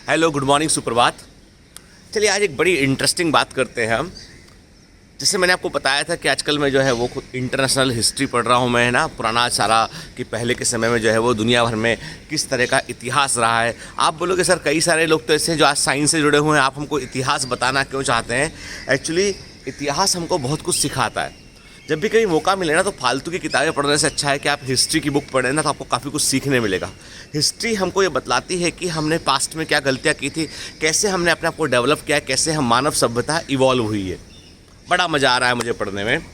Hello, good morning, सुप्रभात। चलिए आज एक बड़ी इंटरेस्टिंग बात करते हैं हम। जैसे मैंने आपको बताया था कि आजकल मैं जो है वो खुद इंटरनेशनल हिस्ट्री पढ़ रहा हूँ। मैं ना पुराना सारा कि पहले के समय में जो है वो दुनिया भर में किस तरह का इतिहास रहा है। आप बोलोगे सर कई सारे लोग तो ऐसे हैं जो आज साइंस से जुड़े हुए हैं, आप हमको इतिहास बताना क्यों चाहते हैं? एक्चुअली इतिहास हमको बहुत कुछ सिखाता है। जब भी कहीं मौका मिले ना तो फालतू की किताबें पढ़ने से अच्छा है कि आप हिस्ट्री की बुक पढ़ें ना, तो आपको काफ़ी कुछ सीखने मिलेगा। हिस्ट्री हमको ये बतलाती है कि हमने पास्ट में क्या गलतियाँ की थी, कैसे हमने अपने आप को डेवलप किया है, कैसे हम मानव सभ्यता इवॉल्व हुई है। बड़ा मज़ा आ रहा है मुझे पढ़ने में।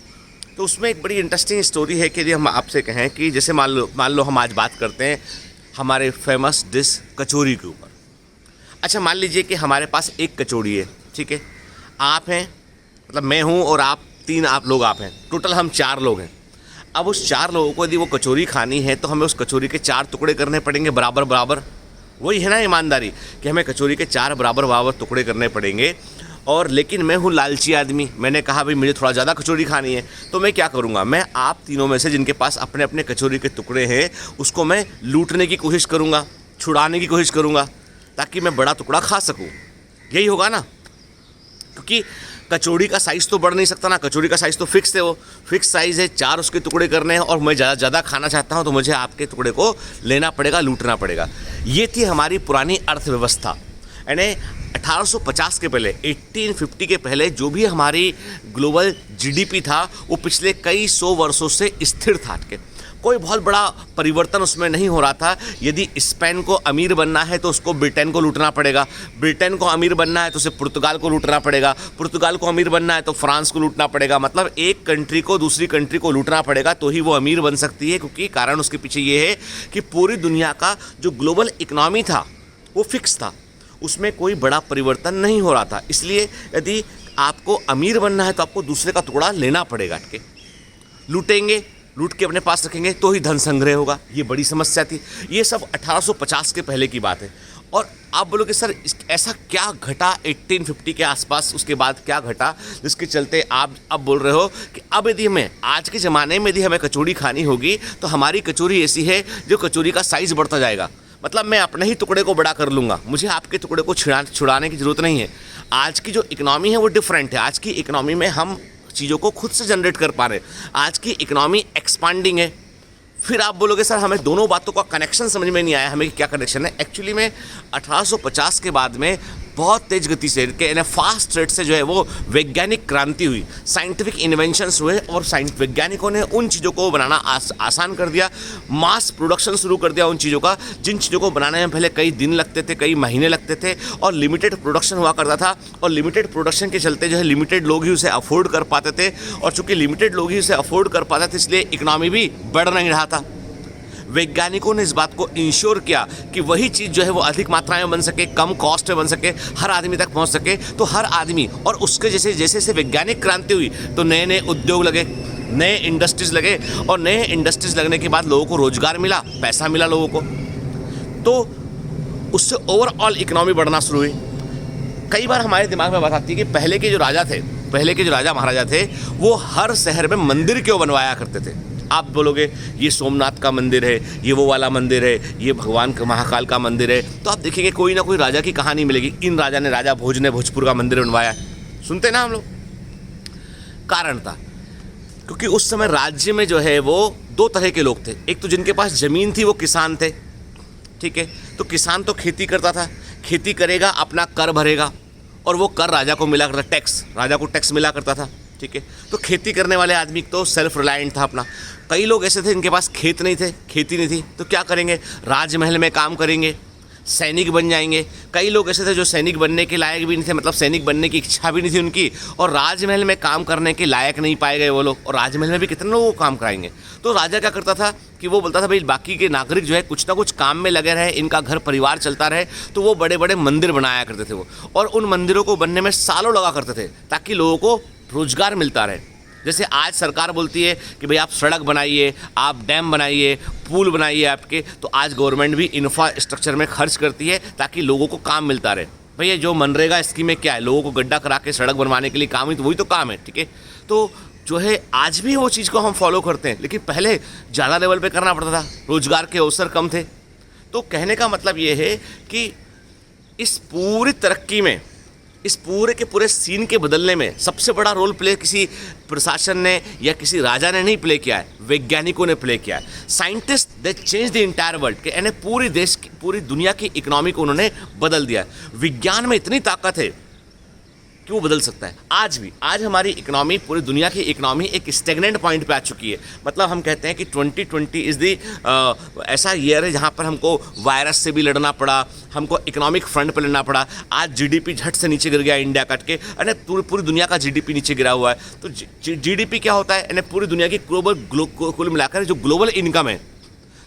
तो उसमें एक बड़ी इंटरेस्टिंग स्टोरी है कि यदि हम आपसे कहें कि जैसे मान लो हम आज बात करते हैं हमारे फेमस डिश कचौरी के ऊपर। अच्छा, मान लीजिए कि हमारे पास एक कचौड़ी है, ठीक है। आप हैं, मतलब मैं हूँ और आप लोग आप हैं, टोटल हम 4 लोग हैं। अब उस 4 लोगों को यदि वो कचौरी खानी है तो हमें उस कचौरी के 4 टुकड़े करने पड़ेंगे बराबर बराबर। वही है ना ईमानदारी, कि हमें कचौरी के 4 बराबर बराबर टुकड़े करने पड़ेंगे। और लेकिन मैं हूँ लालची आदमी, मैंने कहा भाई मुझे थोड़ा ज़्यादा कचौरी खानी है, तो मैं क्या करूँगा, मैं आप तीनों में से जिनके पास अपने अपने कचौरी के टुकड़े हैं उसको मैं लूटने की कोशिश करूँगा, छुड़ाने की कोशिश करूँगा, ताकि मैं बड़ा टुकड़ा खा सकूँ। यही होगा ना, क्योंकि कचौड़ी का साइज़ तो बढ़ नहीं सकता ना, कचौड़ी का साइज़ तो फिक्स है, वो फिक्स साइज़ है। 4 उसके टुकड़े करने हैं और मैं ज़्यादा खाना चाहता हूँ तो मुझे आपके टुकड़े को लेना पड़ेगा, लूटना पड़ेगा। ये थी हमारी पुरानी अर्थव्यवस्था। यानी 1850 के पहले, 1850 के पहले जो भी हमारी ग्लोबल जीडीपी था वो पिछले कई 100 वर्षों से स्थिर था। कोई बहुत बड़ा परिवर्तन उसमें नहीं हो रहा था। यदि स्पेन को अमीर बनना है तो उसको ब्रिटेन को लूटना पड़ेगा, ब्रिटेन को अमीर बनना है तो उसे पुर्तगाल को लूटना पड़ेगा, पुर्तगाल को अमीर बनना है तो फ्रांस को लूटना पड़ेगा। मतलब एक कंट्री को दूसरी कंट्री को लूटना पड़ेगा तो ही वो अमीर बन सकती है, क्योंकि कारण उसके पीछे ये है कि पूरी दुनिया का जो ग्लोबल इकनॉमी था वो फिक्स था, उसमें कोई बड़ा परिवर्तन नहीं हो रहा था। इसलिए यदि आपको अमीर बनना है तो आपको दूसरे का टुकड़ा लेना पड़ेगा। लूटेंगे, लूट के अपने पास रखेंगे तो ही धन संग्रह होगा। ये बड़ी समस्या थी। ये सब 1850 के पहले की बात है। और आप बोलोगे सर ऐसा क्या घटा 1850 के आसपास, उसके बाद क्या घटा जिसके चलते आप अब बोल रहे हो कि अब यदि हमें आज के ज़माने में यदि हमें कचौड़ी खानी होगी तो हमारी कचौरी ऐसी है जो कचौरी का साइज़ बढ़ता जाएगा। मतलब मैं अपने ही टुकड़े को बड़ा कर लूँगा, मुझे आपके टुकड़े को छुड़ाने की ज़रूरत नहीं है। आज की जो इकनॉमी है वो डिफरेंट है। आज की इकनॉमी में हम चीज़ों को खुद से जनरेट कर पा रहे हैं। आज की इकनॉमी एक्सपांडिंग है। फिर आप बोलोगे सर हमें दोनों बातों का कनेक्शन समझ में नहीं आया, हमें क्या कनेक्शन है? एक्चुअली में 1850 के बाद में बहुत तेज़ गति से फास्ट रेट से जो है वो वैज्ञानिक क्रांति हुई, साइंटिफिक इन्वेंशंस हुए और वैज्ञानिकों ने उन चीज़ों को बनाना आसान कर दिया, मास प्रोडक्शन शुरू कर दिया उन चीज़ों का, जिन चीज़ों को बनाने में पहले कई दिन लगते थे, कई महीने लगते थे और लिमिटेड प्रोडक्शन हुआ करता था। और लिमिटेड प्रोडक्शन के चलते जो है लिमिटेड लोग ही उसे अफोर्ड कर पाते थे, और चूँकि लिमिटेड लोग ही उसे अफोर्ड कर पाते थे इसलिए इकनॉमी भी बढ़ नहीं रहा था। वैज्ञानिकों ने इस बात को इंश्योर किया कि वही चीज़ जो है वो अधिक मात्रा में बन सके, कम कॉस्ट में बन सके, हर आदमी तक पहुंच सके। तो हर आदमी और उसके जैसे जैसे वैज्ञानिक क्रांति हुई तो नए नए उद्योग लगे, नए इंडस्ट्रीज़ लगे, और नए इंडस्ट्रीज़ लगने के बाद लोगों को रोजगार मिला, पैसा मिला लोगों को, तो उससे ओवरऑल इकनॉमी बढ़ना शुरू हुई। कई बार हमारे दिमाग में बात आती है कि पहले के जो राजा महाराजा थे वो हर शहर में मंदिर क्यों बनवाया करते थे। आप बोलोगे ये सोमनाथ का मंदिर है, ये वो वाला मंदिर है, ये भगवान का महाकाल का मंदिर है, तो आप देखेंगे कोई ना कोई राजा की कहानी मिलेगी। इन राजा भोज ने भोजपुर का मंदिर बनवाया। सुनते ना हम लोग। कारण था क्योंकि उस समय राज्य में जो है वो 2 तरह के लोग थे। एक तो जिनके पास ज़मीन थी वो किसान थे, ठीक है। तो किसान तो खेती करता था, खेती करेगा, अपना कर भरेगा, और वो कर राजा को मिला करता, टैक्स राजा को टैक्स मिला करता था, ठीक है। तो खेती करने वाले आदमी तो सेल्फ रिलायंट था अपना। कई लोग ऐसे थे इनके पास खेत नहीं थे, खेती नहीं थी, तो क्या करेंगे, राजमहल में काम करेंगे, सैनिक बन जाएंगे। कई लोग ऐसे थे जो सैनिक बनने के लायक भी नहीं थे, मतलब सैनिक बनने की इच्छा भी नहीं थी उनकी, और राजमहल में काम करने के लायक नहीं पाए गए वो लोग, और राजमहल में भी कितने लोगों को काम कराएंगे। तो राजा क्या करता था कि वो बोलता था भाई बाकी के नागरिक जो है कुछ ना कुछ काम में लगे रहे, इनका घर परिवार चलता रहे, तो वो बड़े बड़े मंदिर बनाया करते थे वो, और उन मंदिरों को बनने में सालों लगा करते थे ताकि लोगों को रोजगार मिलता रहे। जैसे आज सरकार बोलती है कि भाई आप सड़क बनाइए, आप डैम बनाइए, पुल बनाइए आपके, तो आज गवर्नमेंट भी इंफ्रास्ट्रक्चर में खर्च करती है ताकि लोगों को काम मिलता रहे। भैया जो मनरेगा स्कीम में क्या है, लोगों को गड्ढा करा के सड़क बनवाने के लिए काम ही, तो वही तो काम है, ठीक है। तो जो है आज भी वो चीज़ को हम फॉलो करते हैं, लेकिन पहले ज़्यादा लेवल पे करना पड़ता था, रोजगार के अवसर कम थे। तो कहने का मतलब ये है कि इस पूरी तरक्की में, इस पूरे के पूरे सीन के बदलने में सबसे बड़ा रोल प्ले किसी प्रशासन ने या किसी राजा ने नहीं प्ले किया है, वैज्ञानिकों ने प्ले किया है। Scientist they change the entire world, के यानी पूरी देश की, पूरी दुनिया की इकोनॉमी को उन्होंने बदल दिया है। विज्ञान में इतनी ताकत है कि वो बदल सकता है। आज भी, आज हमारी इकोनॉमी, पूरी दुनिया की इकोनॉमी एक स्टेगनेंट पॉइंट पे आ चुकी है। मतलब हम कहते हैं कि 2020 इज़ दी ऐसा ईयर है जहाँ पर हमको वायरस से भी लड़ना पड़ा, हमको इकोनॉमिक फ्रंट पे लड़ना पड़ा। आज जीडीपी झट से नीचे गिर गया इंडिया कट के, यानी पूरी दुनिया का जीडीपी नीचे गिरा हुआ है। तो जीडीपी क्या होता है, यानी पूरी दुनिया की कुल मिलाकर जो ग्लोबल इनकम है,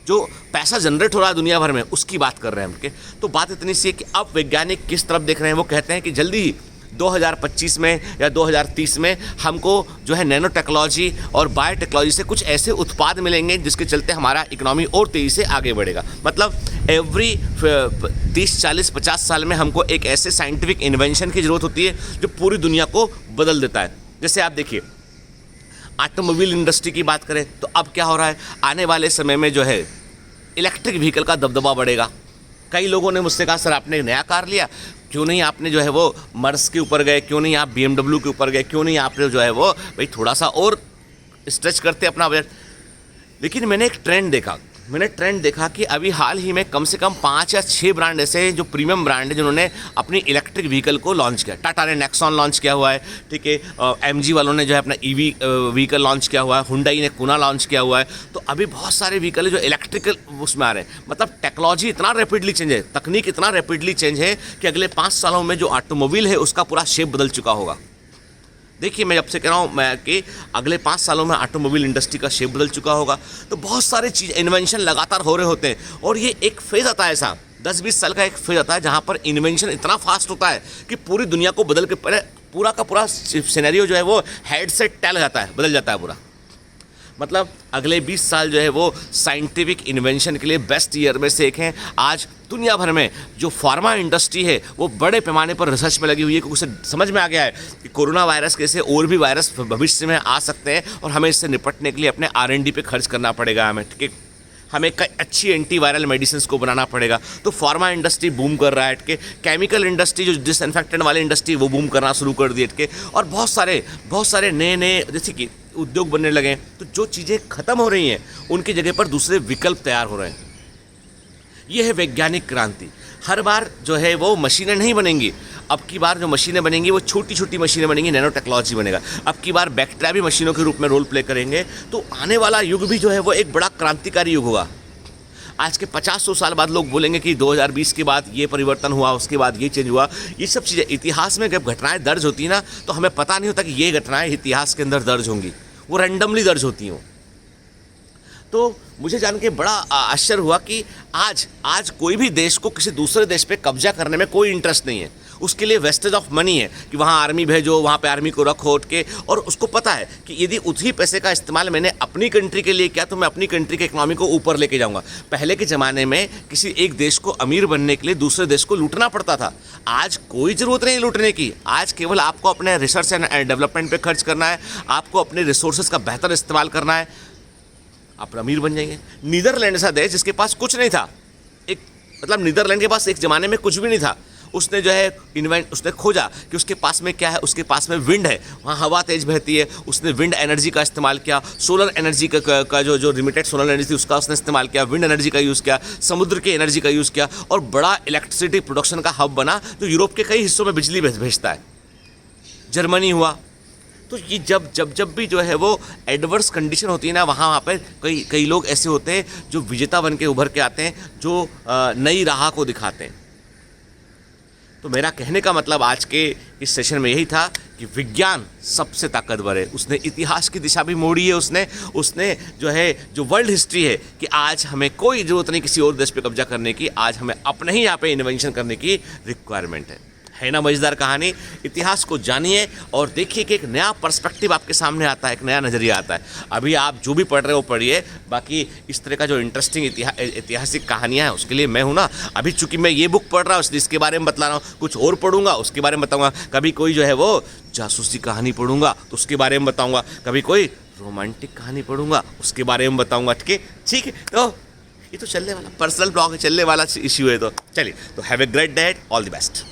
जो पैसा जनरेट हो रहा है दुनिया भर में, उसकी बात कर रहे हैं हम। तो बात इतनी सी है कि अब वैज्ञानिक किस तरफ देख रहे हैं। वो कहते हैं कि जल्दी ही 2025 में या 2030 में हमको जो है नैनो टेक्नोलॉजी और बायोटेक्नोलॉजी से कुछ ऐसे उत्पाद मिलेंगे जिसके चलते हमारा इकोनॉमी और तेज़ी से आगे बढ़ेगा। मतलब एवरी 30, 40, 50 साल में हमको एक ऐसे साइंटिफिक इन्वेंशन की ज़रूरत होती है जो पूरी दुनिया को बदल देता है। जैसे आप देखिए, ऑटोमोबाइल इंडस्ट्री की बात करें तो अब क्या हो रहा है, आने वाले समय में जो है इलेक्ट्रिक व्हीकल का दबदबा बढ़ेगा। कई लोगों ने मुझसे कहा, सर आपने नया कार लिया, क्यों नहीं आपने जो है वो मर्स के ऊपर गए, क्यों नहीं आप BMW के ऊपर गए, क्यों नहीं आपने जो है वो भाई थोड़ा सा और स्ट्रेच करते अपना बजट। लेकिन मैंने एक ट्रेंड देखा कि अभी हाल ही में कम से कम 5 या 6 ब्रांड ऐसे हैं जो प्रीमियम ब्रांड है जिन्होंने अपनी इलेक्ट्रिक व्हीकल को लॉन्च किया। टाटा ने नेक्सॉन लॉन्च किया हुआ है, ठीक है, MG वालों ने जो है अपना EV व्हीकल लॉन्च किया हुआ है, हुंडई ने कुना लॉन्च किया हुआ है। तो अभी बहुत सारे व्हीकल है जो इलेक्ट्रिकल उसमें आ रहे हैं। मतलब टेक्नोलॉजी इतना रैपिडली चेंज है, तकनीक इतना रैपिडली चेंज है कि अगले 5 सालों में जो ऑटोमोबाइल है उसका पूरा शेप बदल चुका होगा। देखिए, मैं जब से कह रहा हूँ मैं कि अगले 5 सालों में ऑटोमोबाइल इंडस्ट्री का शेप बदल चुका होगा। तो बहुत सारे चीज़ इन्वेंशन लगातार हो रहे होते हैं और ये एक फेज़ आता है, ऐसा 10-20 साल का एक फेज़ आता है जहाँ पर इन्वेंशन इतना फास्ट होता है कि पूरी दुनिया को बदल के पूरा का पूरा सिनेरियो जो है वो हेड से टेल जाता है, बदल जाता है पूरा। मतलब अगले 20 साल जो है वो साइंटिफिक इन्वेंशन के लिए बेस्ट ईयर में से एक हैं। आज दुनिया भर में जो फार्मा इंडस्ट्री है वो बड़े पैमाने पर रिसर्च में लगी हुई है, क्योंकि उसे समझ में आ गया है कि कोरोना वायरस जैसे और भी वायरस भविष्य में आ सकते हैं और हमें इससे निपटने के लिए अपने R&D पे खर्च करना पड़ेगा। हमें कई अच्छी एंटीवायरल मेडिसिन को बनाना पड़ेगा। तो फार्मा इंडस्ट्री बूम कर रहा है, केमिकल इंडस्ट्री जो डिसइंफेक्टेंट वाली इंडस्ट्री वो बूम करना शुरू कर दी और बहुत सारे नए जैसे कि उद्योग बनने लगे हैं। तो जो चीज़ें ख़त्म हो रही हैं उनकी जगह पर दूसरे विकल्प तैयार हो रहे हैं। ये है वैज्ञानिक क्रांति। हर बार जो है वो मशीनें नहीं बनेंगी, अब की बार जो मशीनें बनेंगी वो छोटी छोटी मशीनें बनेंगी, नैनो टेक्नोलॉजी बनेगा। अब की बार बैक्टीरिया भी मशीनों के रूप में रोल प्ले करेंगे। तो आने वाला युग भी जो है वो एक बड़ा क्रांतिकारी युग होगा। आज के 50-100 साल बाद लोग बोलेंगे कि 2020 के बाद ये परिवर्तन हुआ, उसके बाद ये चेंज हुआ। ये सब चीज़ें इतिहास में जब घटनाएं दर्ज होती हैं ना, तो हमें पता नहीं होता कि ये घटनाएं इतिहास के अंदर दर्ज होंगी, वो रैंडमली दर्ज होती हों। तो मुझे जान के बड़ा आश्चर्य हुआ कि आज कोई भी देश को किसी दूसरे देश पे कब्जा करने में कोई इंटरेस्ट नहीं है। उसके लिए वेस्टेज ऑफ मनी है कि वहाँ आर्मी भेजो, वहाँ पे आर्मी को रखो उठ के, और उसको पता है कि यदि उसी पैसे का इस्तेमाल मैंने अपनी कंट्री के लिए किया तो मैं अपनी कंट्री के इकोनॉमी को ऊपर लेके जाऊँगा। पहले के ज़माने में किसी एक देश को अमीर बनने के लिए दूसरे देश को लूटना पड़ता था। आज कोई ज़रूरत नहीं लूटने की। आज केवल आपको अपने रिसर्च एंड डेवलपमेंट पर खर्च करना है, आपको अपने रिसोर्सेज का बेहतर इस्तेमाल करना है, आप अमीर बन जाएंगे। नीदरलैंड ऐसा देश जिसके पास कुछ नहीं था, मतलब नीदरलैंड के पास एक ज़माने में कुछ भी नहीं था। उसने जो है उसने खोजा कि उसके पास में क्या है, उसके पास में विंड है, वहाँ हवा तेज बहती है। उसने विंड एनर्जी का इस्तेमाल किया, सोलर एनर्जी का जो लिमिटेड सोलर एनर्जी थी उसका उसने इस्तेमाल किया, विंड एनर्जी का यूज़ किया, समुद्र की एनर्जी का यूज़ किया, और बड़ा इलेक्ट्रिसिटी प्रोडक्शन का हब बना जो यूरोप के कई हिस्सों में बिजली भेजता है। जर्मनी हुआ। तो ये जब भी जो है वो एडवर्स कंडीशन होती है ना, वहाँ पे कई लोग ऐसे होते हैं जो विजेता बन के उभर के आते हैं, जो नई राह को दिखाते हैं। तो मेरा कहने का मतलब आज के इस सेशन में यही था कि विज्ञान सबसे ताकतवर है। उसने इतिहास की दिशा भी मोड़ी है। उसने जो वर्ल्ड हिस्ट्री है कि आज हमें कोई ज़रूरत नहीं किसी और देश पे कब्जा करने की, आज हमें अपने ही यहाँ पे इन्वेंशन करने की रिक्वायरमेंट है ना मज़ेदार कहानी। इतिहास को जानिए और देखिए कि एक नया पर्सपेक्टिव आपके सामने आता है, एक नया नज़रिया आता है। अभी आप जो भी पढ़ रहे हो पढ़िए, बाकी इस तरह का जो इंटरेस्टिंग ऐतिहासिक कहानियाँ हैं उसके लिए मैं हूँ ना। अभी चूँकि मैं ये बुक पढ़ रहा हूँ इसलिए इसके बारे में बतला रहा हूँ, कुछ और पढ़ूंगा उसके बारे में बताऊँगा। कभी कोई जो है वो जासूसी कहानी पढ़ूंगा तो उसके बारे में बताऊँगा, कभी कोई रोमांटिक कहानी पढ़ूंगा उसके बारे में बताऊँगा। ठीक है। तो ये तो चलने वाला पर्सनल ब्लॉग है, चलने वाला इश्यू है। तो चलिए, तो have a great day, all the best.